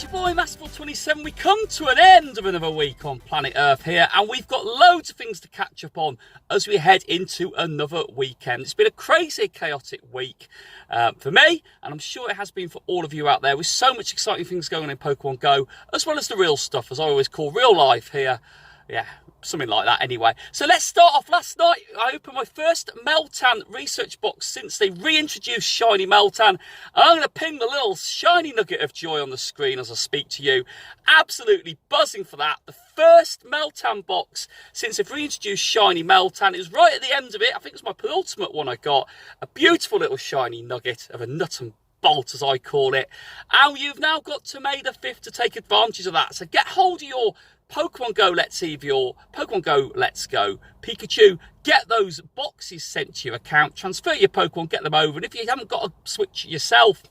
your boy Masterful27. We come to an end of another week on planet Earth here, and we've got loads of things to catch up on as we head into another weekend. It's been a crazy, chaotic week for me, and I'm sure it has been for all of you out there, with so much exciting things going on in Pokemon Go, as well as the real stuff, as I always call real life here. Yeah, something like that anyway. So let's start off. Last night, I opened my first Meltan research box since they reintroduced Shiny Meltan. And I'm going to ping the little shiny nugget of joy on the screen as I speak to you. Absolutely buzzing for that. The first Meltan box since they've reintroduced Shiny Meltan. It was right at the end of it. I think it was my penultimate one I got. A beautiful little shiny nugget of a nut and bolt, as I call it. And you've now got to May the 5th to take advantage of that. So get hold of your Pokemon Go Let's Eevee or Pokemon Go Let's Go Pikachu. Get those boxes sent to your account, transfer your Pokemon, get them over, and if you haven't got a Switch yourself,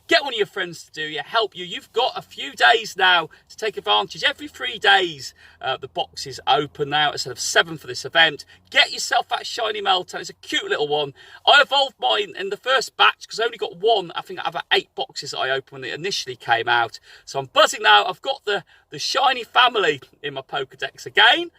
get one of your friends to do you, help you. You've got a few days now to take advantage. Every 3 days, the box is open now instead of 7 for this event. Get yourself that shiny Meltan. It's a cute little one. I evolved mine in the first batch because I only got one. I think I have 8 boxes that I opened when it initially came out. So I'm buzzing now. I've got the shiny family in my Pokedex again.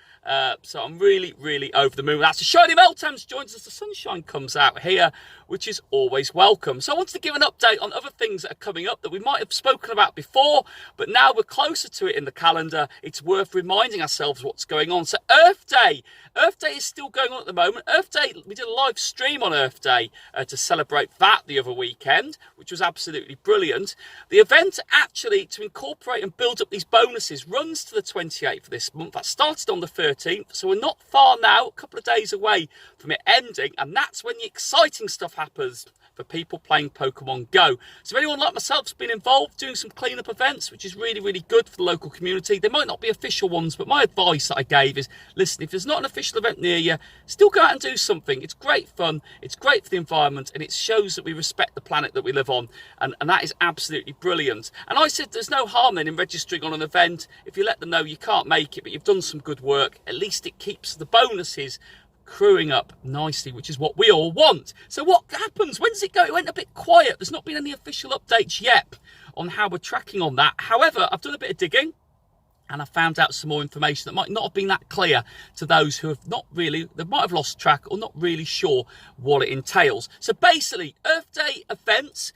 So I'm really, really over the moon. That's the shiny Meltan's joins us. The sunshine comes out here, which is always welcome. So I wanted to give an update on other things that are coming up that we might have spoken about before, but now we're closer to it in the calendar. It's worth reminding ourselves what's going on. So Earth Day. Earth Day is still going on at the moment. Earth Day, we did a live stream on Earth Day to celebrate that the other weekend, which was absolutely brilliant. The event actually, to incorporate and build up these bonuses, runs to the 28th of this month. That started on the 13th, so we're not far now, a couple of days away from it ending, and that's when the exciting stuff happens for people playing Pokemon Go. So if anyone like myself has been involved doing some cleanup events, which is really, really good for the local community, they might not be official ones, but my advice that I gave is, listen, if there's not an official event near you, still go out and do something. It's great fun, it's great for the environment, and it shows that we respect the planet that we live on, and that is absolutely brilliant. And I said there's no harm then in registering on an event. If you let them know you can't make it, but you've done some good work, at least it keeps the bonuses crewing up nicely, which is what we all want. So what happens? When does it go? It went a bit quiet. There's not been any official updates yet on how we're tracking on that. However, I've done a bit of digging and I found out some more information that might not have been that clear to those who have not really, they might have lost track or not really sure what it entails. So basically, Earth Day events,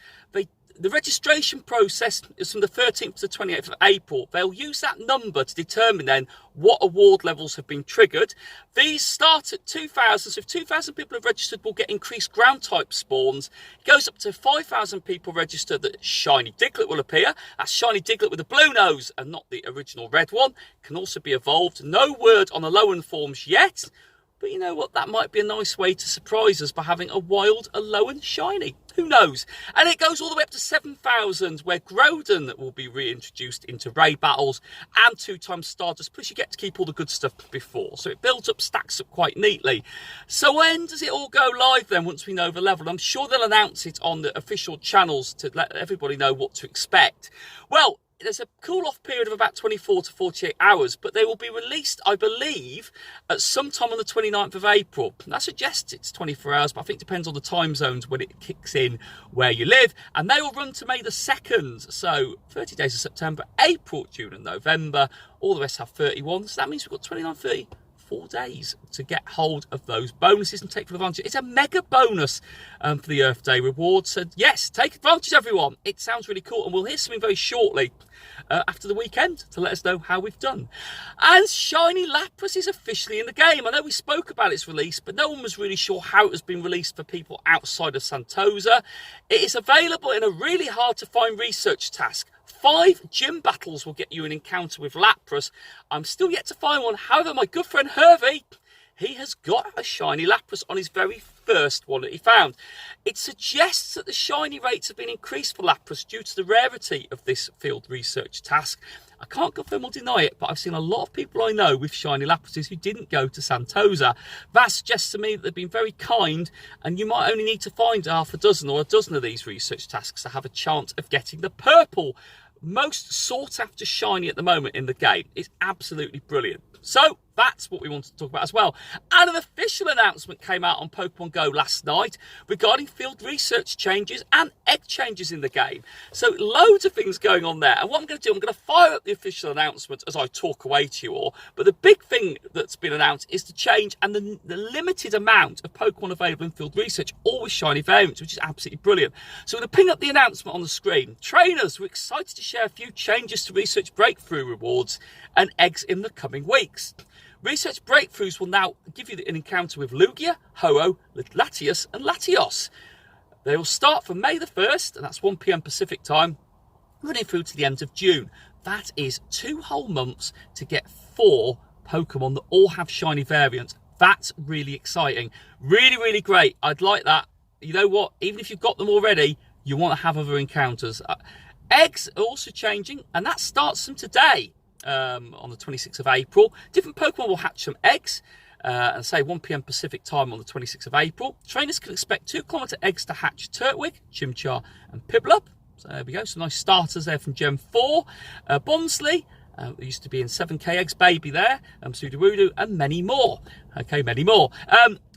the registration process is from the 13th to the 28th of April. They'll use that number to determine then what award levels have been triggered. These start at 2,000. So if 2,000 people have registered, we'll get increased ground type spawns. It goes up to 5,000 people registered that Shiny Diglett will appear. That's Shiny Diglett with a blue nose and not the original red one. Can also be evolved. No word on the Alolan forms yet. But you know what? That might be a nice way to surprise us by having a wild Alolan shiny. Who knows? And it goes all the way up to 7,000, where Groudon will be reintroduced into raid battles, and 2 times Stardust. Plus you get to keep all the good stuff before. So it builds up, stacks up quite neatly. So when does it all go live then, once we know the level? I'm sure they'll announce it on the official channels to let everybody know what to expect. Well, there's a cool-off period of about 24 to 48 hours, but they will be released, I believe, at some time on the 29th of April. And that suggests it's 24 hours, but I think it depends on the time zones when it kicks in where you live. And they will run to May the 2nd, so 30 days of September, April, June and November. All the rest have 31, so that means we've got 29, 30, 4 days to get hold of those bonuses and take full advantage. It's a mega bonus for the Earth Day reward. So yes, take advantage, everyone. It sounds really cool, and we'll hear something very shortly after the weekend to let us know how we've done. And Shiny Lapras is officially in the game. I know we spoke about its release, but no one was really sure how it has been released for people outside of Santosa. It is available in a really hard to find research task. 5 gym battles will get you an encounter with Lapras. I'm still yet to find one. However, my good friend Hervey, he has got a shiny Lapras on his very first one that he found. It suggests that the shiny rates have been increased for Lapras due to the rarity of this field research task. I can't confirm or deny it, but I've seen a lot of people I know with shiny Laprases who didn't go to Santosa. That suggests to me that they've been very kind, and you might only need to find half a dozen or a dozen of these research tasks to have a chance of getting the purple most sought after shiny at the moment in the game. It's absolutely brilliant. So That's what we wanted to talk about as well. And an official announcement came out on Pokemon Go last night regarding field research changes and egg changes in the game. So loads of things going on there. And what I'm going to do, I'm going to fire up the official announcement as I talk away to you all. But the big thing that's been announced is the change and the limited amount of Pokemon available in field research, all with shiny variants, which is absolutely brilliant. So I'm going to ping up the announcement on the screen. Trainers, we're excited to share a few changes to research breakthrough rewards and eggs in the coming weeks. Research breakthroughs will now give you an encounter with Lugia, Ho-Oh, Latias and Latios. They will start from May the 1st, and that's 1 PM Pacific time, running through to the end of June. That is 2 whole months to get 4 Pokemon that all have shiny variants. That's really exciting. Really, really great. I'd like that. You know what? Even if you've got them already, you want to have other encounters. Eggs are also changing, and that starts from today. On the 26th of April. Different Pokemon will hatch some eggs, and say 1 PM Pacific time on the 26th of April. Trainers can expect 2-kilometre eggs to hatch Turtwig, Chimchar and Piplup. So there we go, some nice starters there from Gen 4. Bonsley, who used to be in 7K eggs, Baby there, Sudowoodo, and many more. Okay, many more.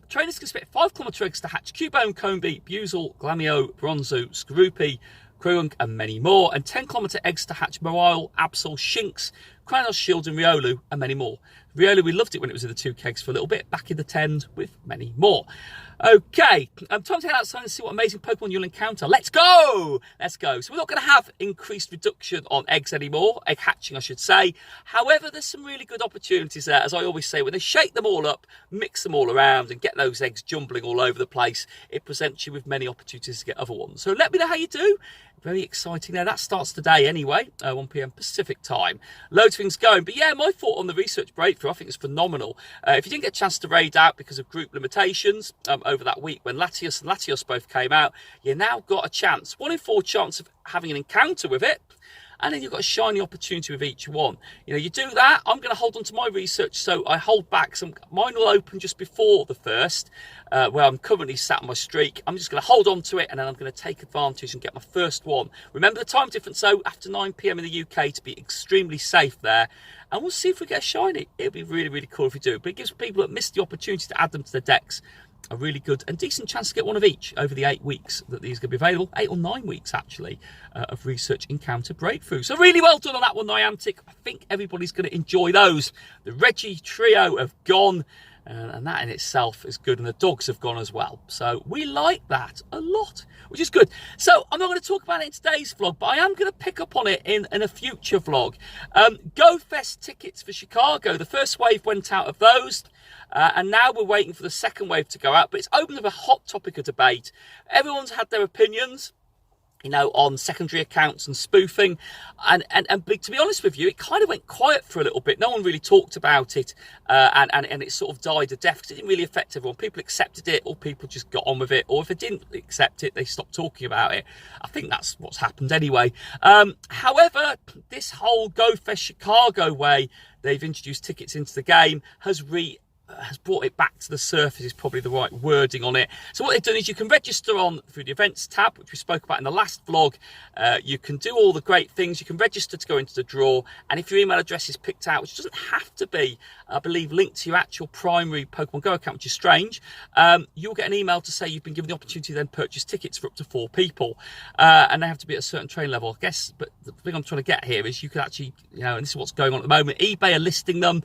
Trainers can expect 5-kilometre eggs to hatch Cubone, Combee, Buizel, Glameow, Bronzoo, Skorupi, Krounk and many more, and 10-kilometre eggs to hatch Morile, Absol, Shinx, Krynos, Shield and Riolu, and many more. Riolu, we loved it when it was in the 2 kegs for a little bit, back in the 10s with many more. Okay, time to head outside and see what amazing Pokemon you'll encounter. Let's go! Let's go. So we're not going to have increased reduction on eggs anymore, egg hatching I should say. However, there's some really good opportunities there, as I always say, when they shake them all up, mix them all around and get those eggs jumbling all over the place, it presents you with many opportunities to get other ones. So let me know how you do. Very exciting there. That starts today anyway, 1 PM Pacific time. Loads of things going. But yeah, my thought on the research breakthrough, I think it's phenomenal. If you didn't get a chance to raid out because of group limitations over that week when Latias and Latios both came out, you now got a chance. 1 in 4 chance of having an encounter with it. And then you've got a shiny opportunity with each one. You know, you do that, I'm going to hold on to my research, so I hold back. Mine will open just before the 1st, where I'm currently sat on my streak. I'm just going to hold on to it, and then I'm going to take advantage and get my first one. Remember the time difference, though, after 9 PM in the UK to be extremely safe there. And we'll see if we get a shiny. It'll be really, really cool if we do. But it gives people that missed the opportunity to add them to their decks a really good and decent chance to get one of each over the 8 weeks that these are going to be available. 8 or 9 weeks, actually, of research encounter breakthrough. So really well done on that one, Niantic. I think everybody's going to enjoy those. The Reggie trio have gone, and that in itself is good, and the dogs have gone as well. So we like that a lot, which is good. So I'm not going to talk about it in today's vlog, but I am going to pick up on it in a future vlog. Go Fest tickets for Chicago. The first wave went out of those. And now we're waiting for the second wave to go out. But it's opened up a hot topic of debate. Everyone's had their opinions, you know, on secondary accounts and spoofing. And to be honest with you, it kind of went quiet for a little bit. No one really talked about it. And it sort of died a death because it didn't really affect everyone. People accepted it, or people just got on with it. Or if they didn't accept it, they stopped talking about it. I think that's what's happened anyway. However, this whole Go Fest Chicago way they've introduced tickets into the game has brought it back to the surface, is probably the right wording on it. So what they've done is you can register on through the events tab, which we spoke about in the last vlog. You can do all the great things. You can register to go into the draw, and if your email address is picked out, which doesn't have to be, I believe, linked to your actual primary Pokemon Go account, which is strange, you'll get an email to say you've been given the opportunity to then purchase tickets for up to 4 people, and they have to be at a certain train level, I guess. But the thing I'm trying to get here is you can actually, you know, and this is what's going on at the moment, eBay are listing them.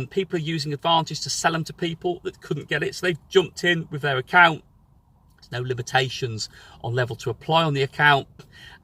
People are using advantage to sell them to people that couldn't get it, so they've jumped in with their account. There's no limitations on level to apply on the account,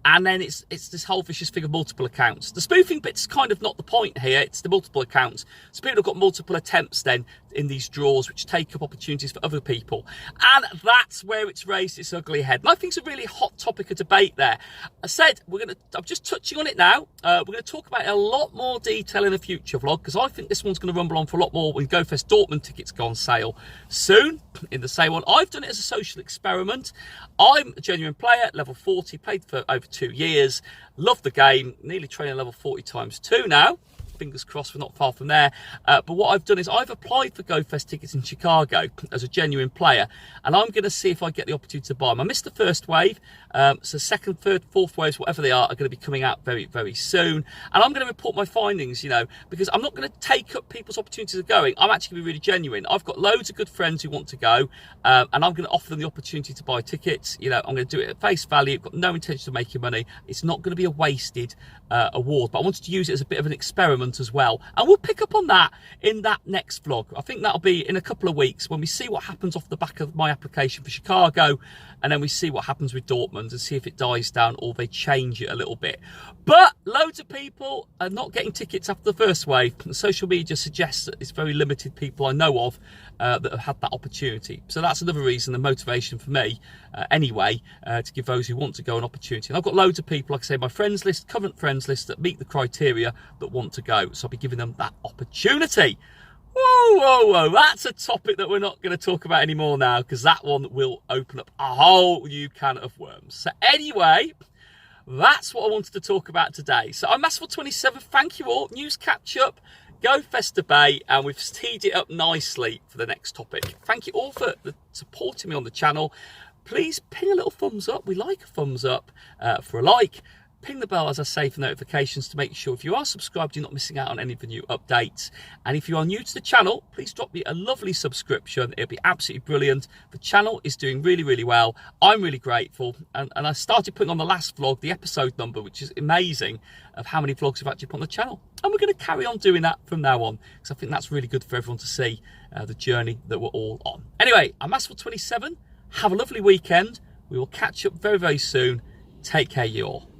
and then it's this whole vicious thing of multiple accounts. The spoofing bit's kind of not the point here, it's the multiple accounts. So people have got multiple attempts then in these draws, which take up opportunities for other people, and that's where it's raised its ugly head. And I think it's a really hot topic of debate there. I said I'm just touching on it now. We're going to talk about it in a lot more detail in a future vlog, because I think this one's going to rumble on for a lot more when Go Fest Dortmund tickets go on sale soon in the same one. I've done it as a social experiment. I'm a genuine player, level 40, played for over 2 years, love the game, nearly training level 40 times 2 now. fingers crossed we're not far from there. But what I've done is I've applied for GoFest tickets in Chicago as a genuine player, and I'm going to see if I get the opportunity to buy them. I missed the first wave, so second, third, fourth waves, whatever they are going to be coming out very, very soon. And I'm going to report my findings, you know, because I'm not going to take up people's opportunities of going. I'm actually going to be really genuine. I've got loads of good friends who want to go, and I'm going to offer them the opportunity to buy tickets. You know, I'm going to do it at face value. I've got no intention of making money. It's not going to be a wasted award, but I wanted to use it as a bit of an experiment as well. And we'll pick up on that in that next vlog. I think that'll be in a couple of weeks when we see what happens off the back of my application for Chicago, and then we see what happens with Dortmund and see if it dies down or they change it a little bit. But loads of people are not getting tickets after the first wave. Social media suggests that it's very limited people I know of that have had that opportunity. So that's another reason, the motivation for me anyway, to give those who want to go an opportunity. And I've got loads of people, like I say, my friends list, current friends list, that meet the criteria that want to go. So I'll be giving them that opportunity. Whoa, whoa, whoa, that's a topic that we're not going to talk about anymore now, because that one will open up a whole new can of worms. So anyway, that's what I wanted to talk about today. So I'm Masterful 27. Thank you all. News catch up, GoFest debate, and we've teed it up nicely for the next topic. Thank you all for supporting me on the channel. Please ping a little thumbs up. We like a thumbs up for a like. Ping the bell, as I say, for notifications to make sure if you are subscribed, you're not missing out on any of the new updates. And if you are new to the channel, please drop me a lovely subscription. It'll be absolutely brilliant. The channel is doing really, really well. I'm really grateful. And I started putting on the last vlog the episode number, which is amazing, of how many vlogs I've actually put on the channel. And we're going to carry on doing that from now on, because I think that's really good for everyone to see the journey that we're all on. Anyway, I'm Masterful 27. Have a lovely weekend. We will catch up very, very soon. Take care, you all.